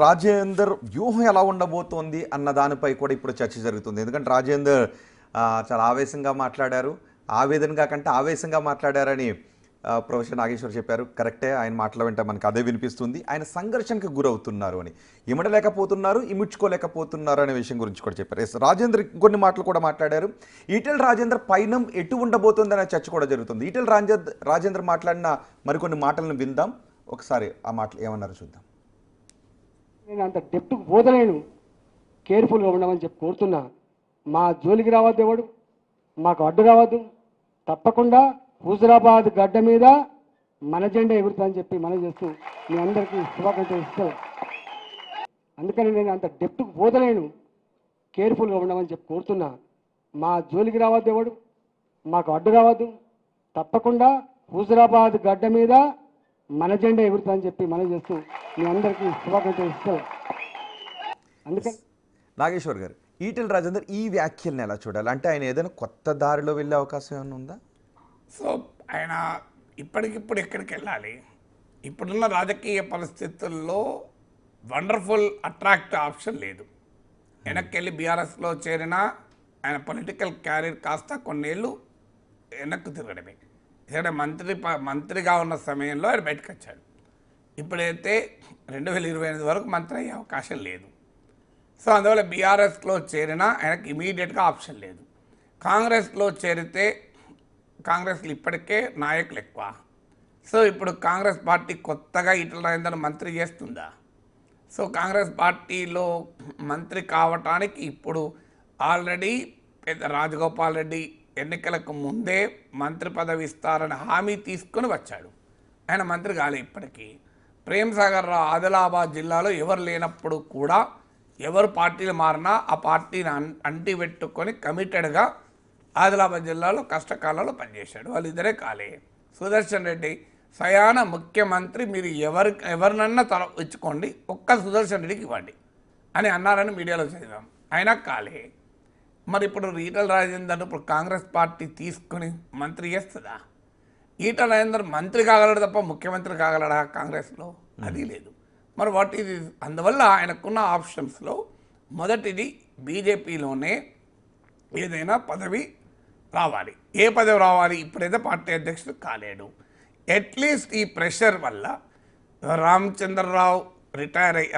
రాజేందర్ వ్యూహం ఎలా ఉండబోతోంది అన్న దానిపై కూడా ఇప్పుడు చర్చ జరుగుతుంది. ఎందుకంటే రాజేందర్ చాలా ఆవేశంగా మాట్లాడారు. ఆవేదనగా కంటే ఆవేశంగా మాట్లాడారని ప్రొఫెసర్ నాగేశ్వర్ చెప్పారు. కరెక్టే, ఆయన మాటల వెంట మనకు అదే వినిపిస్తుంది. ఆయన సంఘర్షణకు గురవుతున్నారు అని, ఇమడలేకపోతున్నారు, ఇముడ్చుకోలేకపోతున్నారు అనే విషయం గురించి కూడా చెప్పారు. రాజేందర్ కొన్ని మాటలు కూడా మాట్లాడారు. ఈటెల రాజేందర్ పైనం ఎటు ఉండబోతుంది అనే చర్చ కూడా జరుగుతుంది. ఈటెల రాజేందర్ మాట్లాడిన మరికొన్ని మాటలను విందాం. ఒకసారి ఆ మాటలు ఏమన్నారో చూద్దాం. నేను అంత డెప్త్కు పోతలేను, కేర్ఫుల్గా ఉండమని చెప్పి కోరుతున్నా. మా జోలికి రావద్దు, ఎవడు మాకు అడ్డు రావద్దు. తప్పకుండా హుజురాబాద్ గడ్డ మీద మన జెండా ఎగురుతుందని చెప్పి మనం చేస్తూ మీ అందరికీ శుభాకాంక్షలు ఇస్తాం. అందుకని నేను అంత డెప్త్కు పోతలేను, కేర్ఫుల్గా ఉండమని చెప్పి కోరుతున్నా. మా జోలికి రావద్దు, ఎవడు మాకు అడ్డు రావద్దు. తప్పకుండా హుజురాబాద్ గడ్డ మీద మన జెండా ఎగురుతుందని చెప్పి మనం చేస్తూ మీ అందరికీ శుభాకాంక్షలు ఇస్తాం. అందుకని నాగేశ్వర్ గారు, ఈటెల రాజేందర్ ఈ వ్యాఖ్యలను ఎలా చూడాలి? అంటే ఆయన ఏదైనా కొత్త దారిలో వెళ్ళే అవకాశం ఏమైనా ఉందా? సో ఆయన ఇప్పటికిప్పుడు ఎక్కడికి వెళ్ళాలి? ఇప్పుడున్న రాజకీయ పరిస్థితుల్లో వండర్ఫుల్ అట్రాక్టివ్ ఆప్షన్ లేదు. వెనక్కి వెళ్ళి బీఆర్ఎస్లో చేరినా ఆయన పొలిటికల్ క్యారియర్ కాస్త కొన్నేళ్ళు వెనక్కు తిరగడమే. ఎందుకంటే మంత్రిగా ఉన్న సమయంలో ఆయన బయటకు వచ్చాడు. ఇప్పుడైతే 2028 వరకు మంత్రి అయ్యే అవకాశం లేదు. సో అందువల్ల బీఆర్ఎస్లో చేరినా ఆయనకు ఇమీడియట్గా ఆప్షన్ లేదు. కాంగ్రెస్లో చేరితే కాంగ్రెస్లో ఇప్పటికే నాయకులు ఎక్కువ. సో ఇప్పుడు కాంగ్రెస్ పార్టీ కొత్తగా ఈటెల రాజేందర్ మంత్రి చేస్తుందా? సో కాంగ్రెస్ పార్టీలో మంత్రి కావటానికి ఇప్పుడు ఆల్రెడీ పెద్ద రాజగోపాల్ రెడ్డి ఎన్నికలకు ముందే మంత్రి పదవి ఇస్తారని హామీ తీసుకుని వచ్చాడు. ఆయన మంత్రి కాలే. ఇప్పటికీ ప్రేమ్ సాగర్ రావు ఆదిలాబాద్ జిల్లాలో ఎవరు లేనప్పుడు కూడా ఎవరు పార్టీలు మారినా ఆ పార్టీని అంటి పెట్టుకొని కమిటెడ్గా ఆదిలాబాద్ జిల్లాలో కష్టకాలంలో పనిచేశాడు. వాళ్ళిద్దరే కాలే. సుదర్శన్ రెడ్డి స్వయాన ముఖ్యమంత్రి, మీరు ఎవరినన్నా తల ఇచ్చుకోండి, ఒక్క సుదర్శన్ రెడ్డికి ఇవ్వండి అని అన్నారని మీడియాలో చదివాం. అయినా కాలే. మరి ఇప్పుడు ఈటెల రాజేందర్ ఇప్పుడు కాంగ్రెస్ పార్టీ తీసుకుని మంత్రి చేస్తుందా? ఈటెల రాజేందర్ మంత్రి కాగలడు తప్ప ముఖ్యమంత్రి కాగలడా కాంగ్రెస్లో? అది లేదు. మరి వాట్ ఇది? అందువల్ల ఆయనకున్న ఆప్షన్స్లో మొదటిది బీజేపీలోనే ఏదైనా పదవి రావాలి. ఏ పదవి రావాలి? ఇప్పుడైతే పార్టీ అధ్యక్షుడు కాలేడు. అట్లీస్ట్ ఈ ప్రెషర్ వల్ల రామచంద్రరావు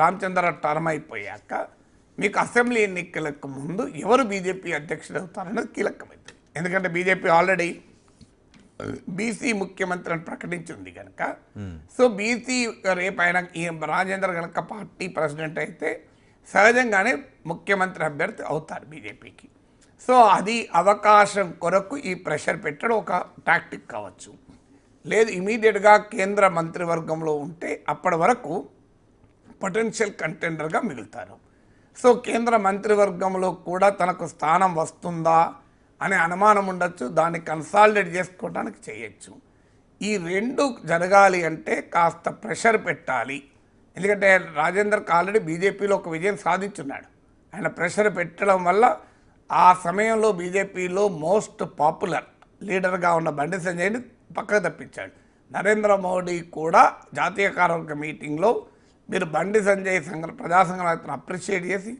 రామచంద్రరావు టర్మ్ అయిపోయాక మీకు అసెంబ్లీ ఎన్నికలకు ముందు ఎవరు బీజేపీ అధ్యక్షుడు అవుతారనేది కీలకమైంది. ఎందుకంటే బీజేపీ ఆల్రెడీ బీసీ ముఖ్యమంత్రి అని ప్రకటించింది కనుక. సో బీసీ రేపు ఆయన రాజేందర్ కనుక పార్టీ ప్రెసిడెంట్ అయితే సహజంగానే ముఖ్యమంత్రి అభ్యర్థి అవుతారు బీజేపీకి. సో అది అవకాశం కొరకు ఈ ప్రెషర్ పెట్టడం ఒక టాక్టిక్ కావచ్చు. లేదు ఇమీడియట్గా కేంద్ర మంత్రివర్గంలో ఉంటే అప్పటి వరకు పొటెన్షియల్ కంటెండర్గా మిగులుతారు. సో కేంద్ర మంత్రివర్గంలో కూడా తనకు స్థానం వస్తుందా అనే అనుమానం ఉండొచ్చు. దాన్ని కన్సాలిడేట్ చేసుకోవడానికి చేయొచ్చు. ఈ రెండు జరగాలి అంటే కాస్త ప్రెషర్ పెట్టాలి. ఎందుకంటే రాజేందర్కి ఆల్రెడీ బీజేపీలో ఒక విజయం సాధించున్నాడు. ఆయన ప్రెషర్ పెట్టడం వల్ల ఆ సమయంలో బీజేపీలో మోస్ట్ పాపులర్ లీడర్గా ఉన్న బండి సంజయ్ని పక్కకు తప్పించాడు. నరేంద్ర మోడీ కూడా జాతీయ కార్యవర్గ మీటింగ్లో మీరు బండి సంజయ్ ప్రజా సంఘాలను అప్రిషియేట్ చేసి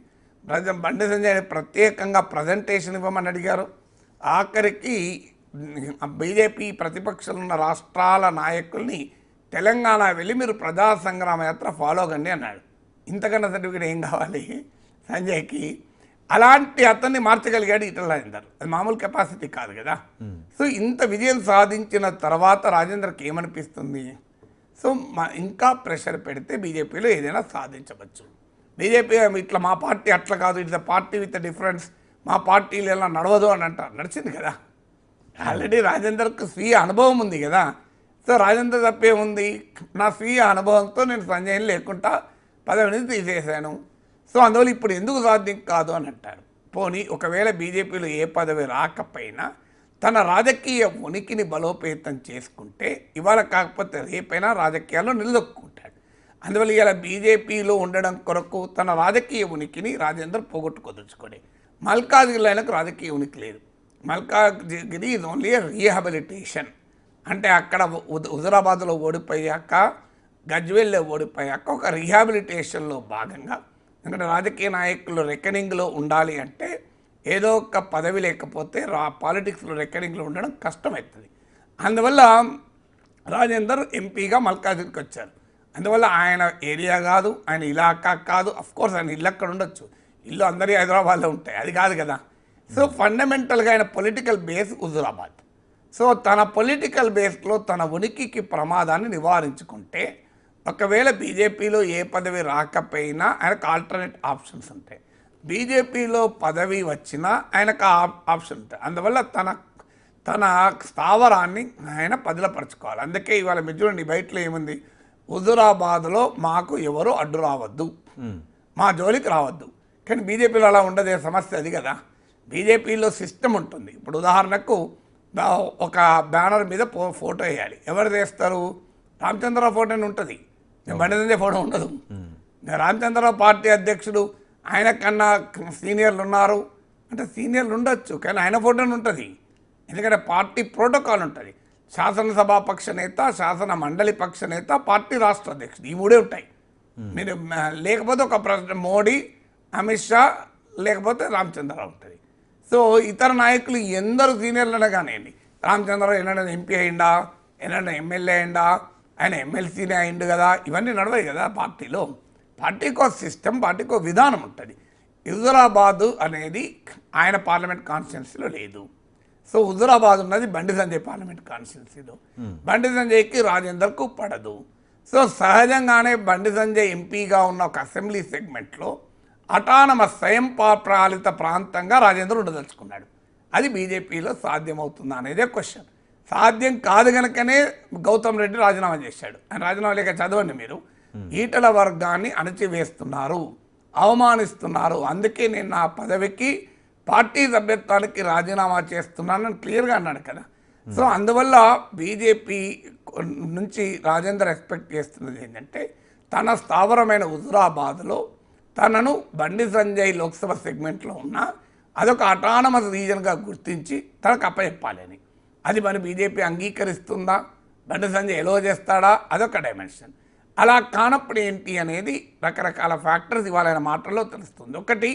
బండి సంజయ్ని ప్రత్యేకంగా ప్రజెంటేషన్ ఇవ్వమని అడిగారు. ఆఖరికి బీజేపీ ప్రతిపక్షంలో ఉన్న రాష్ట్రాల నాయకుల్ని తెలంగాణ వెళ్ళి మీరు ప్రజా సంగ్రామ యాత్ర ఫాలో కండి అన్నాడు. ఇంతకన్నా సర్టిఫికేట్ ఏం కావాలి సంజయ్కి? అలాంటి అతన్ని మార్చగలిగాడు ఈటెల రాజేందర్. అది మామూలు కెపాసిటీ కాదు కదా. సో ఇంత విజయం సాధించిన తర్వాత రాజేందర్కి ఏమనిపిస్తుంది? సో ఇంకా ప్రెషర్ పెడితే బీజేపీలో ఏదైనా సాధించవచ్చు. బీజేపీ ఇట్లా మా పార్టీ అట్లా కాదు, ఇట్లా పార్టీ విత్ డిఫరెన్స్, మా పార్టీలు ఎలా నడవదు అని అంటారు. నడిచింది కదా, ఆల్రెడీ రాజేందర్కు స్వీయ అనుభవం ఉంది కదా. సో రాజేందర్ తప్పే ఉంది? నా స్వీయ అనుభవంతో నేను సంజయ్ని లేకుండా పదవిని తీసేశాను. సో అందువల్ల ఇప్పుడు ఎందుకు సాధ్యం కాదు అని అంటారు. పోనీ ఒకవేళ బీజేపీలో ఏ పదవి రాకపోయినా తన రాజకీయ ఉనికిని బలోపేతం చేసుకుంటే ఇవాళ కాకపోతే రేపైనా రాజకీయాల్లో నిలదొక్కుంటాడు. అందువల్ల ఇలా బీజేపీలో ఉండడం కొరకు తన రాజకీయ ఉనికిని రాజేందర్ పోగొట్టుకోదలుచుకోండి. మల్కాజ్గిరిలో ఆయనకు రాజకీయ ఉనికి లేదు. Malkajgiri is only rehabilitation. అంటే అక్కడ హుజురాబాద్లో ఓడిపోయాక గజ్వేల్లో ఓడిపోయాక ఒక రీహాబిలిటేషన్లో భాగంగా, ఎందుకంటే రాజకీయ నాయకులు రెకనింగ్లో ఉండాలి అంటే ఏదో ఒక పదవి లేకపోతే పాలిటిక్స్లో రెకనింగ్లో ఉండడం కష్టమవుతుంది. అందువల్ల రాజేందర్ ఎంపీగా మల్కాజ్గిరికి వచ్చారు. అందువల్ల ఆయన ఏరియా కాదు, ఆయన ఇలాకా కాదు. అఫ్కోర్స్ ఆయన ఇల్లు అక్కడ ఉండొచ్చు, ఇల్లు అందరి హైదరాబాద్లో ఉంటాయి, అది కాదు కదా. సో ఫండమెంటల్గా ఆయన పొలిటికల్ బేస్ హుజూరాబాద్. సో తన పొలిటికల్ బేస్లో తన ఉనికికి ప్రమాదాన్ని నివారించుకుంటే, ఒకవేళ బీజేపీలో ఏ పదవి రాకపోయినా ఆయనకు ఆల్టర్నేట్ ఆప్షన్స్ ఉంటాయి. బీజేపీలో పదవి వచ్చినా ఆయనకు ఆప్షన్ ఉంటాయి. అందువల్ల తన స్థావరాన్ని ఆయన పదిలపరచుకోవాలి. అందుకే ఇవాళ చూడండి బయటలో ఏముంది, హుజూరాబాద్లో మాకు ఎవరు అడ్డు రావద్దు, మా జోలికి రావద్దు. కానీ బీజేపీలో అలా ఉండదే, సమస్య అది కదా. బీజేపీలో సిస్టమ్ ఉంటుంది. ఇప్పుడు ఉదాహరణకు ఒక బ్యానర్ మీద ఫోటో వేయాలి, ఎవరు వేస్తారు? రామచంద్రరావు ఫోటో అని ఉంటుంది, బండి సంజయ్ ఫోటో ఉండదు. రామచంద్రరావు పార్టీ అధ్యక్షుడు, ఆయన కన్నా సీనియర్లు ఉన్నారు అంటే సీనియర్లు ఉండొచ్చు, కానీ ఆయన ఫోటోని ఉంటుంది. ఎందుకంటే పార్టీ ప్రోటోకాల్ ఉంటుంది. శాసనసభా పక్ష నేత, శాసన మండలి పక్ష నేత, పార్టీ రాష్ట్ర అధ్యక్షుడు, ఈ మూడే ఉంటాయి. మీరు లేకపోతే ఒక మోడీ, అమిత్ షా, లేకపోతే రామచంద్రరావు ఉంటుంది. సో ఇతర నాయకులు ఎందరూ సీనియర్లు కానివ్వండి, రామచంద్రరావు ఎన్నడైనా ఎంపీ అయిందా, ఎన్నడైనా ఎమ్మెల్యే అయిందా, ఆయన ఎమ్మెల్సీనే అయిండు కదా, ఇవన్నీ నడవాయి కదా పార్టీలో. పార్టీకో సిస్టమ్, పార్టీకో విధానం ఉంటుంది. హుజూరాబాద్ అనేది ఆయన పార్లమెంట్ కాన్స్టిట్యున్సీలో లేదు. సో హుజూరాబాద్ ఉన్నది బండి సంజయ్ పార్లమెంట్ కాన్స్టిట్యున్సీలో. బండి సంజయ్కి రాజేందర్కు పడదు. సో సహజంగానే బండి సంజయ్ ఎంపీగా ఉన్న ఒక అసెంబ్లీ సెగ్మెంట్లో అటానమస్ స్వయం పాలిత ప్రాంతంగా రాజేందర్ ఉండదలుచుకున్నాడు. అది బీజేపీలో సాధ్యమవుతుందా అనేదే క్వశ్చన్. సాధ్యం కాదు కనుకనే గౌతమ్ రెడ్డి రాజీనామా చేశాడు. ఆయన రాజీనామా లేక చదవండి మీరు, ఈటల వర్గాన్ని అణచివేస్తున్నారు, అవమానిస్తున్నారు, అందుకే నేను నా పదవికి పార్టీ సభ్యత్వానికి రాజీనామా చేస్తున్నానని క్లియర్గా అన్నాడు కదా. సో అందువల్ల బీజేపీ నుంచి రాజేందర్ ఎక్స్పెక్ట్ చేస్తున్నది ఏంటంటే, తన స్థావరమైన హుజూరాబాద్లో తనను బండి సంజయ్ లోక్సభ సెగ్మెంట్లో ఉన్న అదొక అటానమస్ రీజన్గా గుర్తించి తనకు అప్పచెప్పాలని. అది మరి బీజేపీ అంగీకరిస్తుందా, బండి సంజయ్ ఎలో చేస్తాడా, అదొక డైమెన్షన్. అలా కానప్పుడు ఏంటి అనేది రకరకాల ఫ్యాక్టర్స్ ఇవాళ ఆయన మాటల్లో తెలుస్తుంది. ఒకటి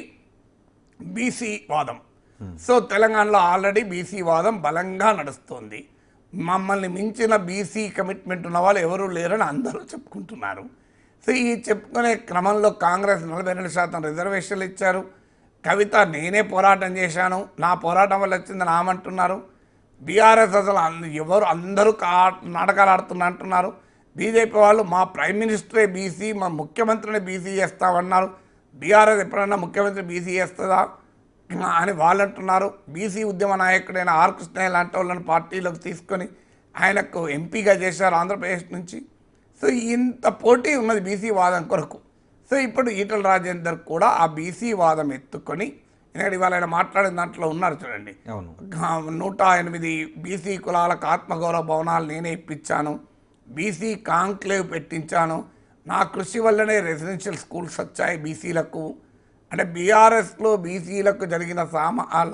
బీసీ వాదం. సో తెలంగాణలో ఆల్రెడీ బీసీ వాదం బలంగా నడుస్తుంది. మమ్మల్ని మించిన బీసీ కమిట్మెంట్ ఉన్న వాళ్ళు ఎవరూ లేరని అందరూ చెప్పుకుంటున్నారు. సో ఈ చెప్పుకునే క్రమంలో కాంగ్రెస్ 42% రిజర్వేషన్లు ఇచ్చారు. కవిత నేనే పోరాటం చేశాను, నా పోరాటం వల్ల వచ్చిందని ఆమంటున్నారు. బీఆర్ఎస్ అసలు ఎవరు అందరూ నాటకాలు ఆడుతున్నా అంటున్నారు. బీజేపీ వాళ్ళు మా ప్రైమ్ మినిస్టరే బీసీ, మా ముఖ్యమంత్రిని బీసీ చేస్తామన్నారు. బీఆర్ఎస్ ఎప్పుడన్నా ముఖ్యమంత్రి బీసీ చేస్తుందా అని వాళ్ళు అంటున్నారు. బీసీ ఉద్యమ నాయకుడైన ఆర్ కృష్ణయ్య లాంటి వాళ్ళని పార్టీలోకి తీసుకొని ఆయనకు ఎంపీగా చేశారు ఆంధ్రప్రదేశ్ నుంచి. సో ఇంత పోటీ ఉన్నది బీసీ వాదం కొరకు. సో ఇప్పుడు ఈటల రాజేందర్ కూడా ఆ బీసీ వాదం ఎత్తుకొని, ఎందుకంటే ఇవాళ ఆయన మాట్లాడిన దాంట్లో ఉన్నారు చూడండి, 108 బీసీ కులాలకు ఆత్మగౌరవ భవనాలు నేనే ఇప్పించాను, బీసీ కాంక్లేవ్ పెట్టించాను, నా కృషి వల్లనే రెసిడెన్షియల్ స్కూల్స్ వచ్చాయి బీసీలకు. అంటే బీఆర్ఎస్లో బీసీలకు జరిగిన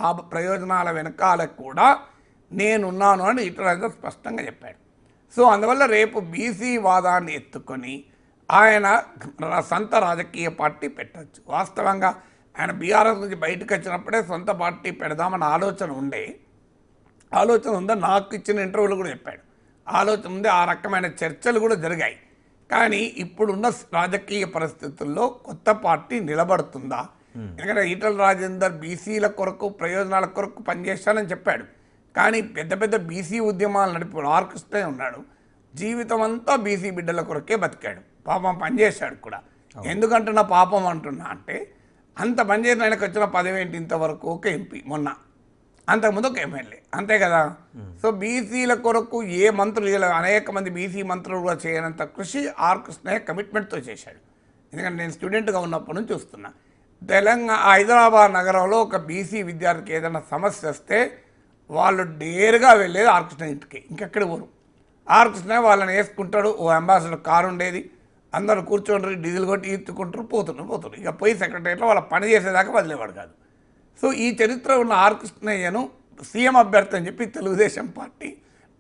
లాభ ప్రయోజనాల వెనకాల కూడా నేనున్నాను అని ఈటల రాజేందర్ స్పష్టంగా చెప్పాడు. సో అందువల్ల రేపు బీసీ వాదాన్ని ఎత్తుకొని ఆయన సొంత రాజకీయ పార్టీ పెట్టచ్చు. వాస్తవంగా ఆయన బీఆర్ఎస్ నుంచి బయటకు వచ్చినప్పుడే సొంత పార్టీ పెడదామన్న ఆలోచన ఉందని నాకు ఇచ్చిన ఇంటర్వ్యూలు కూడా చెప్పాడు. ఆలోచన ఉంది, ఆ రకమైన చర్చలు కూడా జరిగాయి. కానీ ఇప్పుడున్న రాజకీయ పరిస్థితుల్లో కొత్త పార్టీ నిలబడుతుందా? ఎందుకంటే ఈటల రాజేందర్ బీసీల కొరకు ప్రయోజనాల కొరకు పనిచేస్తానని చెప్పాడు. కానీ పెద్ద పెద్ద బీసీ ఉద్యమాలు నడిపాడు. ఆర్ కృష్ణయ్య ఉన్నాడు, జీవితం అంతా బీసీ బిడ్డల కొరకే బతికాడు, పాపం పనిచేశాడు కూడా. ఎందుకంటున్నా పాపం అంటున్నా అంటే, అంత పనిచేసిన ఆయనకు వచ్చిన పదవి ఏంటి ఇంతవరకు? ఒక ఎంపీ, మొన్న అంతకుముందు ఒక ఎమ్మెల్యే, అంతే కదా. సో బీసీల కొరకు ఏ మంత్రులు, అనేక మంది బీసీ మంత్రులు కూడా చేయనంత కృషి ఆర్ కృష్ణయ్య కమిట్మెంట్తో చేశాడు. ఎందుకంటే నేను స్టూడెంట్గా ఉన్నప్పటి నుంచి చూస్తున్నా, హైదరాబాద్ నగరంలో ఒక బీసీ విద్యార్థికి ఏదైనా సమస్య వస్తే వాళ్ళు డేర్గా వెళ్ళేది ఆర్ కృష్ణయ్య ఇంటికి, ఇంకెక్కడ పోరు. ఆర్ కృష్ణయ్య వాళ్ళని వేసుకుంటాడు. ఓ అంబాసిడర్ కారు ఉండేది, అందరూ కూర్చొని డీజిల్ కొట్టి ఈత్తుకుంటారు, పోతున్నారు. ఇక పోయి సెక్రటరీలో వాళ్ళ పని చేసేదాకా వదిలేవాడు కాదు. సో ఈ చరిత్ర ఉన్న ఆర్ కృష్ణయ్యను సీఎం అభ్యర్థి అని చెప్పి తెలుగుదేశం పార్టీ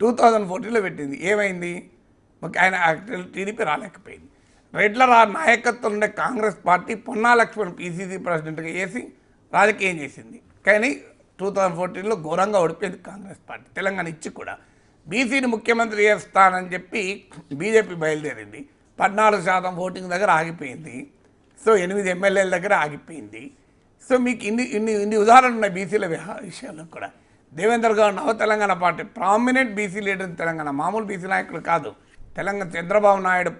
2014లో పెట్టింది. ఏమైంది? ఆయన టీడీపీ రాలేకపోయింది. రెడ్ల నాయకత్వం ఉండే కాంగ్రెస్ పార్టీ పొన్నా లక్ష్మణ్ పీసీసీ ప్రెసిడెంట్గా వేసి రాజకీయం చేసింది. కానీ 2014లో ఘోరంగా ఓడిపోయింది కాంగ్రెస్ పార్టీ, తెలంగాణ ఇచ్చి కూడా. బీసీని ముఖ్యమంత్రి చేస్తానని చెప్పి బీజేపీ బయలుదేరింది. 14% ఓటింగ్ దగ్గర ఆగిపోయింది. సో 8 ఎమ్మెల్యేల దగ్గర ఆగిపోయింది. సో మీకు ఇన్ని ఉదాహరణలు ఉన్నాయి బీసీల విషయాల్లో కూడా. దేవేందర్ గౌడ్ నవ Telangana party prominent BC leader in Telangana, మామూలు బీసీ నాయకుడు కాదు. తెలంగాణ చంద్రబాబు నాయుడు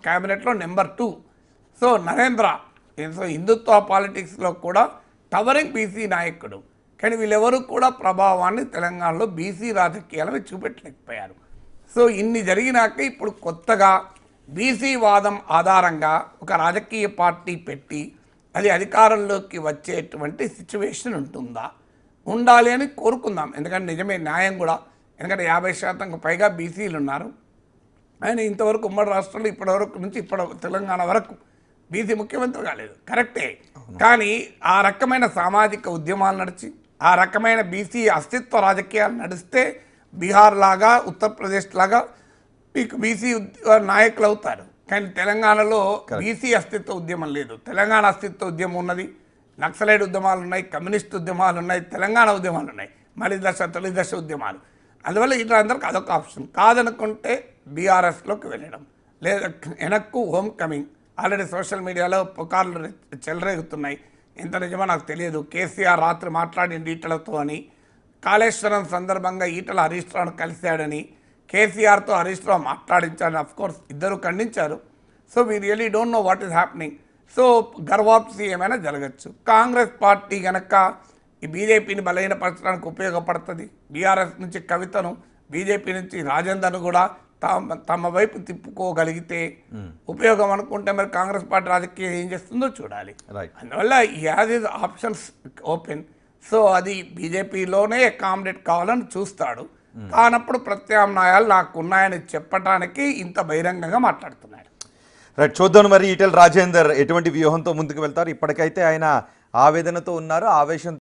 క్యాబినెట్లో నెంబర్ 2. సో నరేంద్ర సో హిందుత్వ పాలిటిక్స్లో కూడా టవరింగ్ బీసీ నాయకుడు. కానీ వీళ్ళెవరూ కూడా ప్రభావాన్ని తెలంగాణలో బీసీ రాజకీయాలను చూపెట్టలేకపోయారు. సో ఇన్ని జరిగినాక ఇప్పుడు కొత్తగా బీసీ వాదం ఆధారంగా ఒక రాజకీయ పార్టీ పెట్టి అది అధికారంలోకి వచ్చేటువంటి సిచ్యువేషన్ ఉంటుందా? ఉండాలి అని కోరుకుందాం. ఎందుకంటే నిజమే, న్యాయం కూడా. ఎందుకంటే 50% పైగా బీసీలు ఉన్నారు. ఆయన ఇంతవరకు ఉమ్మడి రాష్ట్రంలో ఇప్పటివరకు నుంచి తెలంగాణ వరకు బీసీ ముఖ్యమంత్రి కాలేదు, కరెక్టే. కానీ ఆ రకమైన సామాజిక ఉద్యమాలు నడిచి ఆ రకమైన బీసీ అస్తిత్వ రాజకీయాలు నడిస్తే బీహార్ లాగా ఉత్తరప్రదేశ్ లాగా మీకు బీసీ నాయకులు అవుతారు. కానీ తెలంగాణలో బీసీ అస్తిత్వ ఉద్యమం లేదు. తెలంగాణ అస్తిత్వ ఉద్యమం ఉన్నది, నక్సలైట్ ఉద్యమాలు ఉన్నాయి, కమ్యూనిస్ట్ ఉద్యమాలు ఉన్నాయి, తెలంగాణ ఉద్యమాలు ఉన్నాయి, మలి దశ తొలి దశ ఉద్యమాలు. అందువల్ల ఇట్లా అందరికి అదొక ఆప్షన్. కాదనుకుంటే బీఆర్ఎస్లోకి వెళ్ళడం, లేదా వెనక్కు హోమ్ కమింగ్. ఆల్రెడీ సోషల్ మీడియాలో పుకార్లు చెలరేగుతున్నాయి. ఎంత నిజమో నాకు తెలియదు. కేసీఆర్ రాత్రి మాట్లాడిన ఈటలతో అని, కాళేశ్వరం సందర్భంగా ఈటల హరీష్ రావును కలిశాడని, కేసీఆర్తో హరీష్ రావు మాట్లాడించాలని అఫ్కోర్స్ ఇద్దరు ఖండించారు. So we really don't know what is happening. So గర్వాప్సి ఏమైనా జరగచ్చు. కాంగ్రెస్ పార్టీ కనుక ఈ బీజేపీని బలహీనపరచడానికి ఉపయోగపడుతుంది. బీఆర్ఎస్ నుంచి కవితను, బీజేపీ నుంచి రాజేందర్ను కూడా తమ వైపు తిప్పుకోగలిగితే ఉపయోగం అనుకుంటే మరి కాంగ్రెస్ పార్టీ రాజకీయం ఏం చేస్తుందో చూడాలి. అందువల్ల ఈ has is options open. So అది బీజేపీలోనే అకామిడేట్ కావాలని చూస్తాడు. కానప్పుడు ప్రత్యామ్నాయాలు నాకు ఉన్నాయని చెప్పడానికి ఇంత బహిరంగంగా మాట్లాడుతున్నాడు. రైట్, చూద్దాం మరి ఈటెల రాజేందర్ ఎటువంటి వ్యూహంతో ముందుకు వెళ్తారు. ఇప్పటికైతే ఆయన ఆవేదనతో ఉన్నారు, ఆవేశం